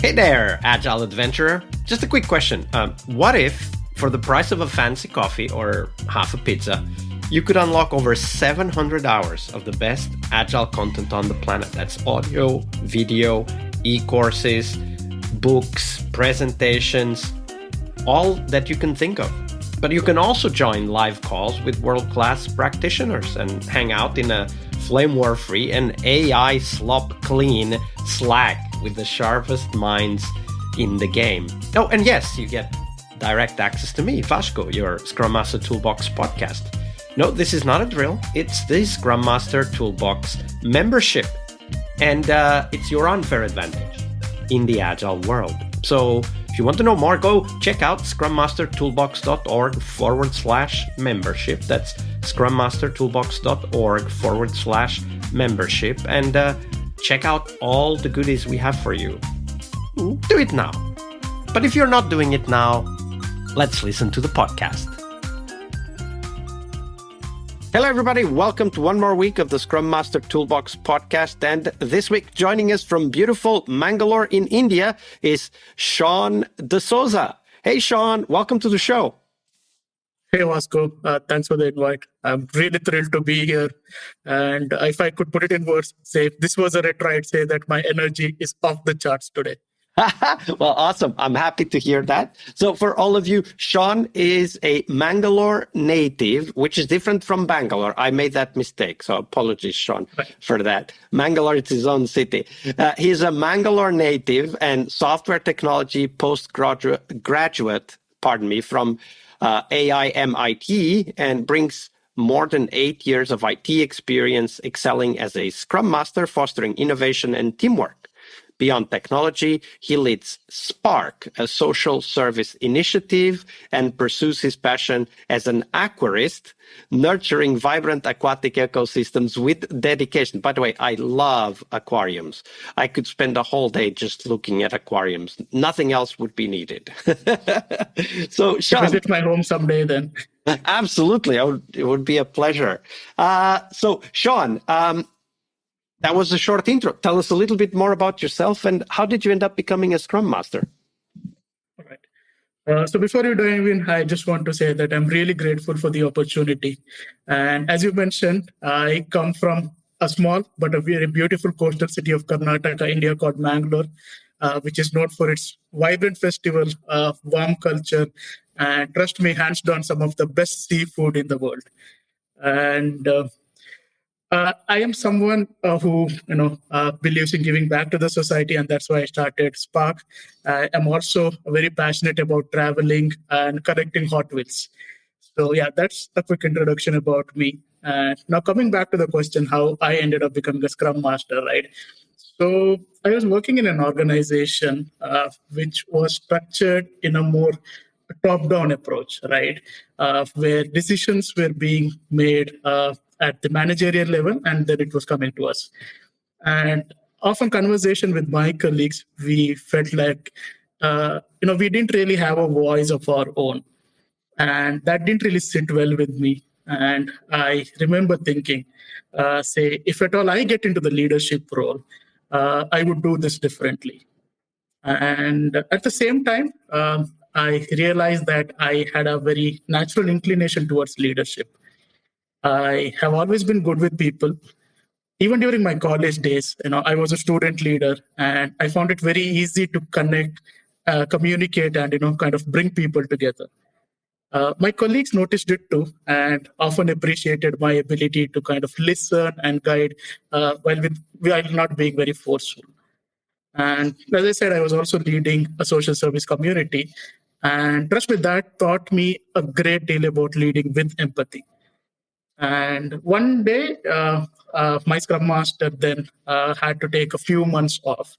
Hey there, Agile Adventurer. Just a quick question. What if, for the price of a fancy coffee or half a pizza, you could unlock over 700 hours of the best Agile content on the planet? That's audio, video, e-courses, books, presentations, all that you can think of. But you can also join live calls with world-class practitioners and hang out in a flame war-free and AI slop-clean Slack with the sharpest minds in the game. Oh, and yes, you get direct access to me, Vasco, your Scrum Master Toolbox podcast. No, this is not a drill. It's the Scrum Master Toolbox membership. And it's your unfair advantage in the Agile world. So if you want to know more, go check out scrummastertoolbox.org/membership. That's scrummastertoolbox.org/membership. And check out all the goodies we have for you. Do it now. But if you're not doing it now, let's listen to the podcast. Hello, everybody. Welcome to one more week of the Scrum Master Toolbox podcast. And this week, joining us from beautiful Mangalore in India is Shawn Dsouza. Hey, Shawn, welcome to the show. Hey, Vasco. Thanks for the invite. I'm really thrilled to be here. And if I could put it in words, say if this was a retro, I'd say that my energy is off the charts today. Well, awesome. I'm happy to hear that. So for all of you, Shawn is a Mangalore native, which is different from Bangalore. I made that mistake. So apologies, Shawn, for that. Mangalore is his own city. He's a Mangalore native and software technology postgraduate, from AI MIT, and brings more than 8 years of IT experience excelling as a Scrum Master, fostering innovation and teamwork. Beyond technology, he leads Spark, a social service initiative, and pursues his passion as an aquarist, nurturing vibrant aquatic ecosystems with dedication. By the way, I love aquariums. I could spend a whole day just looking at aquariums. Nothing else would be needed. So, Shawn, visit my home someday then. Absolutely. It would be a pleasure. So, Shawn, that was a short intro. Tell us a little bit more about yourself and how did you end up becoming a Scrum Master? All right. So before you dive in, I just want to say that I'm really grateful for the opportunity. And as you mentioned, I come from a small but a very beautiful coastal city of Karnataka, India, called Mangalore, which is known for its vibrant festival, warm culture, and trust me, hands down, some of the best seafood in the world. And I am someone who, believes in giving back to the society, and that's why I started Spark. I'm also very passionate about traveling and collecting Hot Wheels. So yeah, that's a quick introduction about me. Now coming back to the question, how I ended up becoming a Scrum Master, right? So I was working in an organization which was structured in a more top-down approach, right? Where decisions were being made at the managerial level, and then it was coming to us. And often conversation with my colleagues, we felt like, we didn't really have a voice of our own. And that didn't really sit well with me. And I remember thinking, if at all I get into the leadership role, I would do this differently. And at the same time, I realized that I had a very natural inclination towards leadership. I have always been good with people. Even during my college days, I was a student leader, and I found it very easy to connect, communicate, and kind of bring people together. My colleagues noticed it too, and often appreciated my ability to kind of listen and guide, while not being very forceful. And as I said, I was also leading a social service community, and trust me, that taught me a great deal about leading with empathy. And one day, my Scrum Master then had to take a few months off.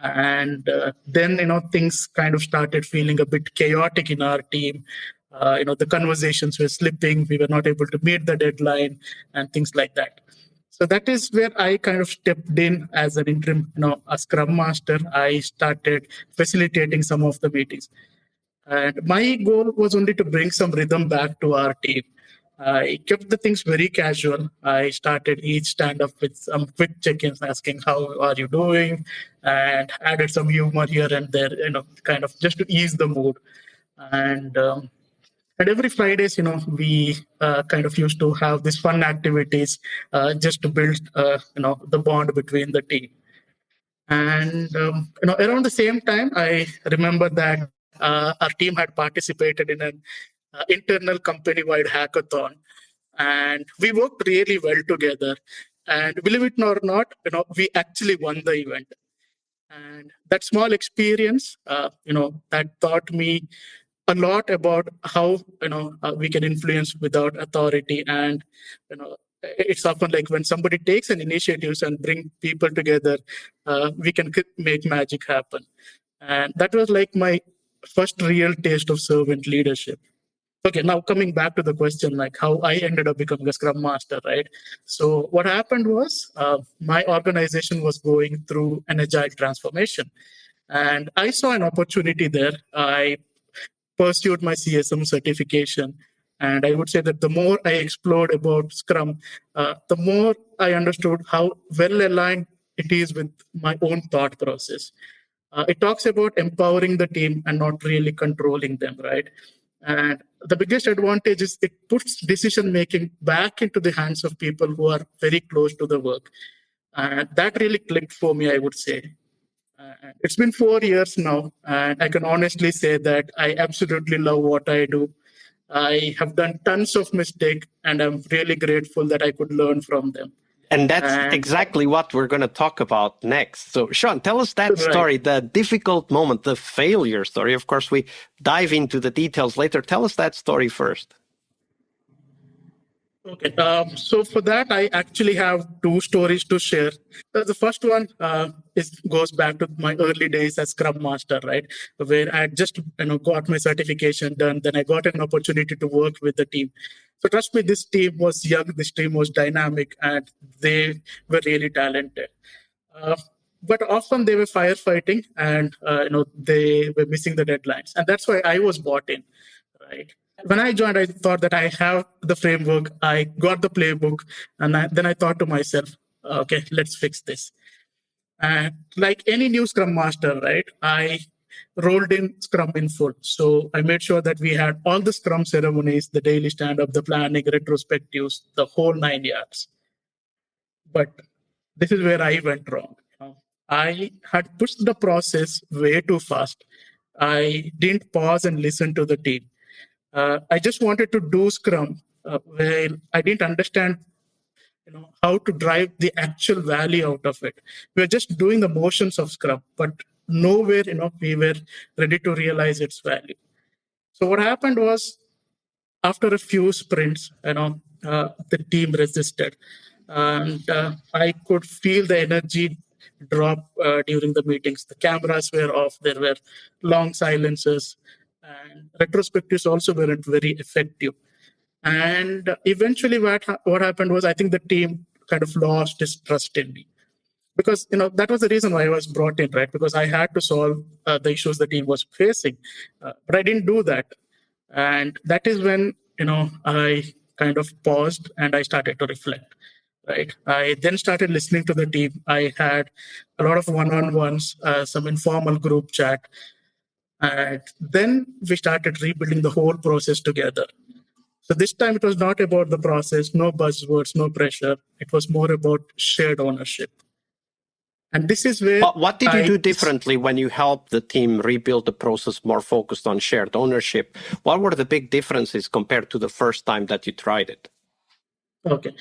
And then, things kind of started feeling a bit chaotic in our team. The conversations were slipping. We were not able to meet the deadline and things like that. So that is where I kind of stepped in as an interim, a Scrum Master. I started facilitating some of the meetings. And my goal was only to bring some rhythm back to our team. I kept the things very casual. I started each stand-up with some quick check-ins, asking how are you doing, and added some humor here and there, kind of just to ease the mood. And and every Fridays, we kind of used to have these fun activities just to build, the bond between the team. And around the same time, I remember that our team had participated in an internal company-wide hackathon, and we worked really well together. And believe it or not, we actually won the event. And that small experience, that taught me a lot about how we can influence without authority. And it's often like when somebody takes an initiative and bring people together, we can make magic happen. And that was like my first real taste of servant leadership. Okay, now coming back to the question, like how I ended up becoming a Scrum Master, right? So what happened was my organization was going through an agile transformation, and I saw an opportunity there. I pursued my CSM certification, and I would say that the more I explored about Scrum, the more I understood how well aligned it is with my own thought process. It talks about empowering the team and not really controlling them, right? And the biggest advantage is it puts decision making back into the hands of people who are very close to the work. And that really clicked for me, I would say. It's been 4 years now, and I can honestly say that I absolutely love what I do. I have done tons of mistakes, and I'm really grateful that I could learn from them. And that's And exactly what we're going to talk about next. So, Shawn, tell us that story, right. the difficult moment, the failure story. Of course, we dive into the details later. Tell us that story first. Okay. So for that, I actually have two stories to share. The first one goes back to my early days as Scrum Master, right? Where I had just got my certification done. Then I got an opportunity to work with the team. So trust me, this team was young, this team was dynamic, and they were really talented. Uh, but often they were firefighting, and they were missing the deadlines, and that's why I was bought in, right? When I joined, I thought that I have the framework, I got the playbook, and then I thought to myself, okay, let's fix this. And like any new Scrum Master, right, I rolled in Scrum in full. So I made sure that we had all the Scrum ceremonies, the daily stand up, the planning, retrospectives, the whole 9 yards. But this is where I went wrong. I had pushed the process way too fast. I didn't pause and listen to the team. I just wanted to do Scrum where I didn't understand, how to drive the actual value out of it. We were just doing the motions of Scrum, but nowhere, we were ready to realize its value. So what happened was, after a few sprints, the team resisted, and I could feel the energy drop during the meetings. The cameras were off. There were long silences, and retrospectives also weren't very effective. And eventually, what happened was, I think the team kind of lost its trust in me, because that was the reason why I was brought in, right? Because I had to solve the issues the team was facing, but I didn't do that, and that is when I kind of paused and I started to reflect. Right. I then started listening to the team. I had a lot of one-on-ones, some informal group chat, and then we started rebuilding the whole process together. So this time it was not about the process, no buzzwords, no pressure. It was more about shared ownership. And this is where What did you do differently when you helped the team rebuild the process more focused on shared ownership? What were the big differences compared to the first time that you tried it? Okay.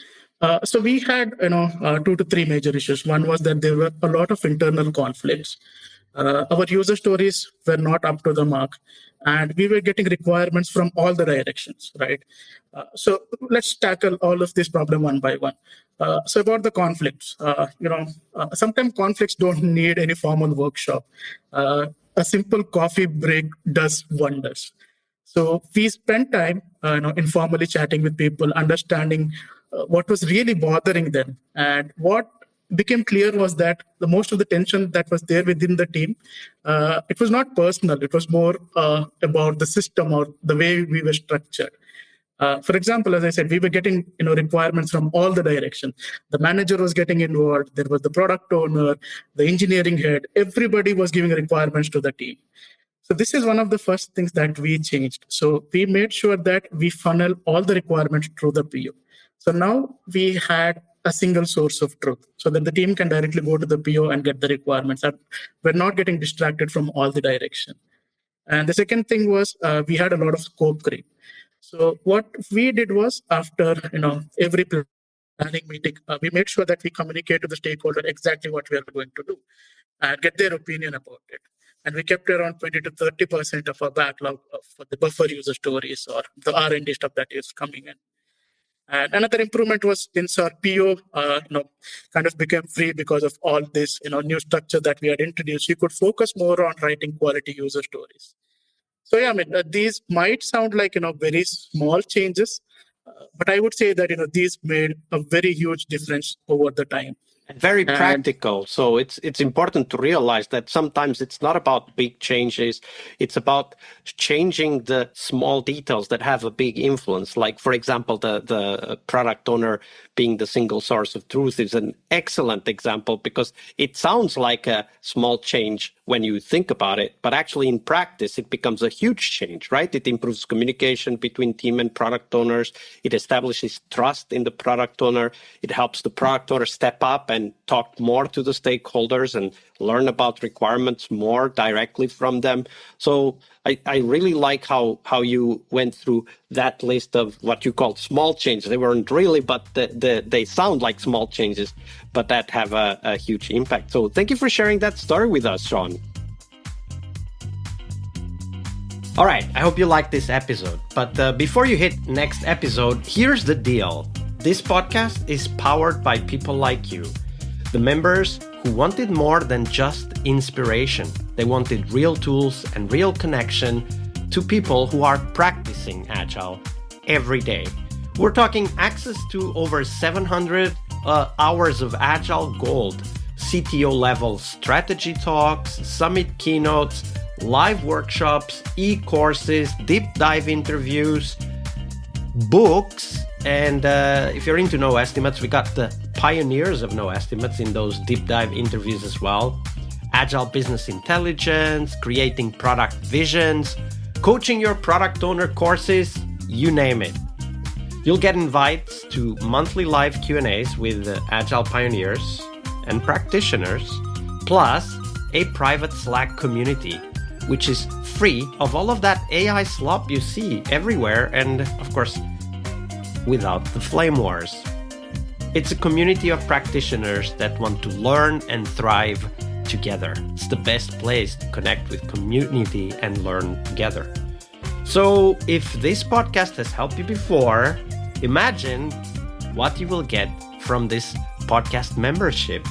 So we had, 2 to 3 major issues. One was that there were a lot of internal conflicts. Our user stories were not up to the mark, and we were getting requirements from all the directions, right? So let's tackle all of this problem one by one. So about the conflicts, sometimes conflicts don't need any formal workshop. A simple coffee break does wonders. So we spent time, informally chatting with people, understanding what was really bothering them, and what became clear was that the most of the tension that was there within the team, it was not personal. It was more about the system or the way we were structured. For example, as I said, we were getting requirements from all the directions. The manager was getting involved. There was the product owner, the engineering head. Everybody was giving requirements to the team. So this is one of the first things that we changed. So we made sure that we funnel all the requirements through the PO. So now we had a single source of truth so that the team can directly go to the PO and get the requirements. We're not getting distracted from all the direction. And the second thing was we had a lot of scope creep. So what we did was after every planning meeting, we made sure that we communicate to the stakeholder exactly what we are going to do and get their opinion about it. And we kept around 20 to 30% of our backlog for the buffer user stories or the R&D stuff that is coming in. And another improvement was since our PO kind of became free because of all this new structure that we had introduced, you could focus more on writing quality user stories. So yeah, I mean, these might sound like very small changes, but I would say that these made a very huge difference over the time. Very practical. So it's important to realize that sometimes it's not about big changes. It's about changing the small details that have a big influence. Like, for example, the product owner being the single source of truth is an excellent example because it sounds like a small change when you think about it, but actually in practice, it becomes a huge change, right? It improves communication between team and product owners. It establishes trust in the product owner. It helps the product owner step up and talk more to the stakeholders and learn about requirements more directly from them. So I really like how you went through that list of what you called small changes. They weren't really, but they sound like small changes, but that have a huge impact. So thank you for sharing that story with us, Shawn. All right, I hope you liked this episode. But before you hit next episode, here's the deal. This podcast is powered by people like you, the members who wanted more than just inspiration. They wanted real tools and real connection to people who are practicing Agile every day. We're talking access to over 700 hours of Agile Gold, CTO level strategy talks, summit keynotes, live workshops, e-courses, deep dive interviews, books, and if you're into no estimates, we got the pioneers of no estimates in those deep dive interviews as well. Agile business intelligence, creating product visions, coaching your product owner courses, you name it. You'll get invites to monthly live Q&As with Agile pioneers and practitioners, plus a private Slack community, which is free of all of that AI slop you see everywhere, and of course, without the flame wars. It's a community of practitioners that want to learn and thrive together. It's the best place to connect with community and learn together. So if this podcast has helped you before, imagine what you will get from this podcast membership.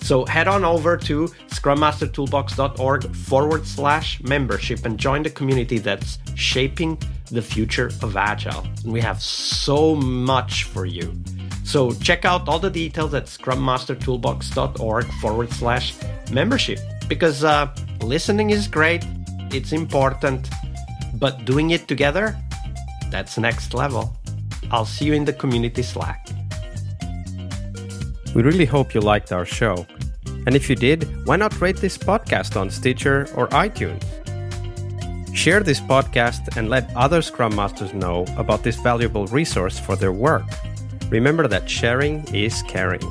So head on over to scrummastertoolbox.org/membership and join the community that's shaping the future of Agile. And we have so much for you. So check out all the details at scrummastertoolbox.org/membership because listening is great, it's important, but doing it together, that's next level. I'll see you in the community Slack. We really hope you liked our show. And if you did, why not rate this podcast on Stitcher or iTunes? Share this podcast and let other Scrum Masters know about this valuable resource for their work. Remember that sharing is caring.